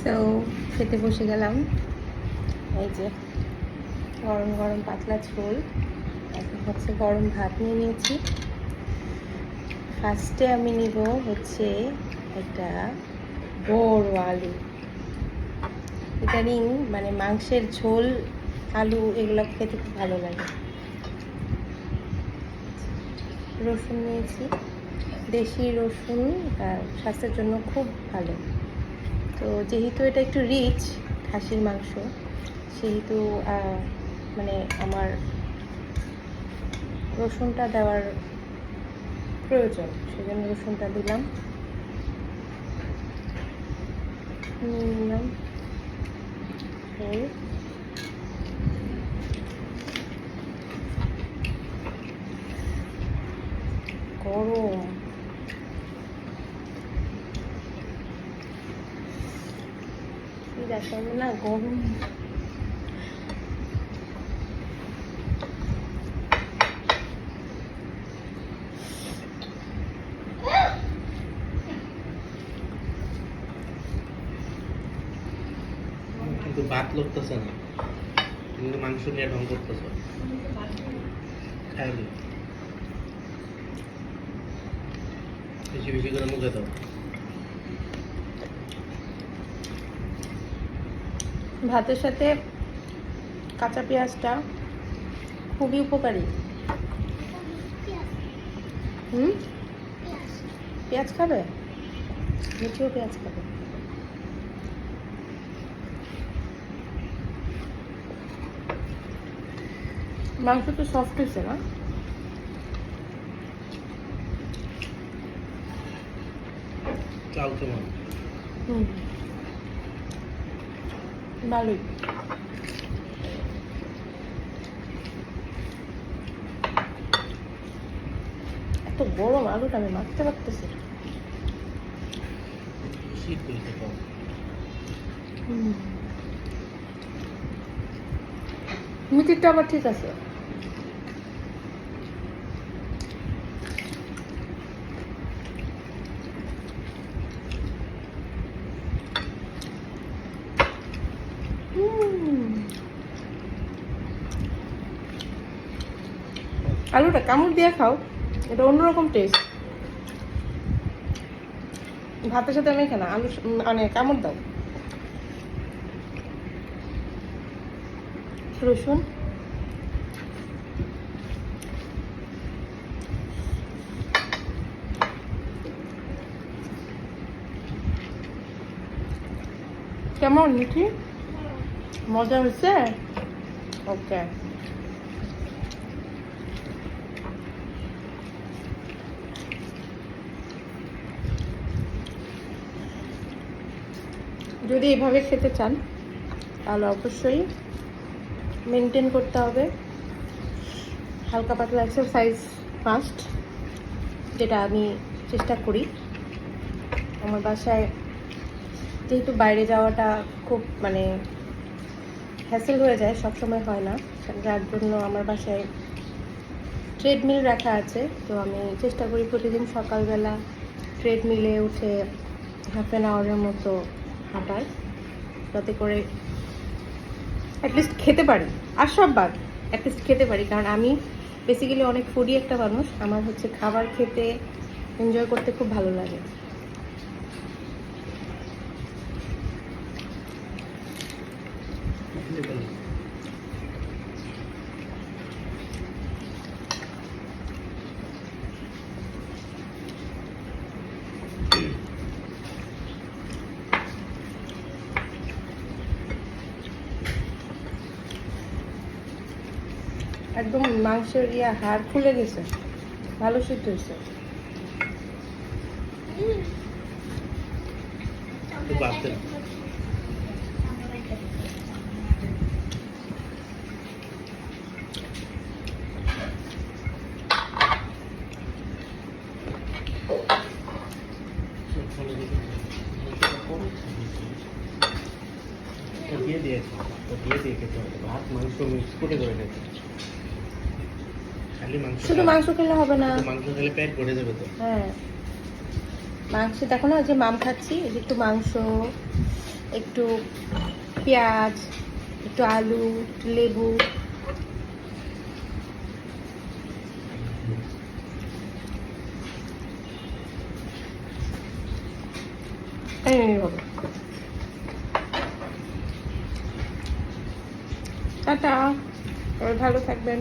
So খেতে বসে গেলাম। এই যে গরম গরম পাতলা ঝোল, এখন হচ্ছে গরম ভাত নিয়ে নিয়েছি। ফার্স্টে আমি নিব হচ্ছে একটা বড় আলু। ইদানিং মানে মাংসের ঝোল, আলু এগুলো খেতে খুব ভালো লাগে। রসুন নিয়েছি, দেশি রসুন স্বাস্থ্যের জন্য খুব ভালো। তো যেহেতু এটা একটু রিচ খাসির মাংস, সেহেতু মানে আমার রসুনটা দেওয়ার প্রয়োজন, সেজন্য রসুনটা দিলাম। নিলাম গরম দেখো না, গরম কিন্তু ভাত লাগতেছে না, কিন্তু মাংস নিয়ে ঢং করতেছ। খাইলি বেশি বেশি করে মুখে দাও। ভাতের সাথে কাঁচা পেঁয়াজটা খুবই উপকারী। পেঁয়াজ খাবে? মিঠিও পেঁয়াজ খাবে। মাংস তো সফট হয়েছে না? চাল কেমন? ভালোই। এত গরম, আলুটা আমি মারতে পারতেছি। শীত বলতে কম। মিঠিটা আবার ঠিক আছে। আলুটা কামড় দিয়ে খাও, এটা অন্যরকম টেস্ট। ভাতের সাথে আমি খাই না, আলু মানে কামড় দাও। রসুন কেমন মিঠি? মজা হয়েছে? ওকে। যদি এভাবে খেতে চান তাহলে অবশ্যই মেনটেন করতে হবে হালকা পাতলা এক্সারসাইজ ফার্স্ট, যেটা আমি চেষ্টা করি। আমার বাসায় যেহেতু বাইরে যাওয়াটা খুব মানে হ্যাসেল হয়ে যায়, সবসময় হয় না, যার জন্য আমার বাসায় ট্রেডমিল রাখা আছে। তো আমি চেষ্টা করি প্রতিদিন সকালবেলা ট্রেডমিলে উঠে হাফ অ্যান আওয়ারের মতো হাঁটার, যাতে করে অ্যাটলিস্ট খেতে পারি। আর সব বাদ, অ্যাটলিস্ট খেতে পারি, কারণ আমি বেসিক্যালি অনেক ফুডি একটা মানুষ। আমার হচ্ছে খাবার খেতে এনজয় করতে খুব ভালো লাগে। একদম মাংসের হাড় খুলে গেছে, ভালো সিদ্ধ হয়েছে। দিয়ে দিয়েছে, দিয়ে দিয়ে খেতে হবে। ভাত মাংস মিক্স করে করে খেতে। খালি মাংস, শুধু মাংস খেলে হবে না, মাংস খেলে পেট ভরে যাবে তো। হ্যাঁ মাংস দেখো না, যে মাম খাচ্ছি, এই যে একটু মাংস, একটু পেঁয়াজ, একটু আলু, একটু লেবু। এই বাবা। টাটা, সবাই ভালো থাকবেন।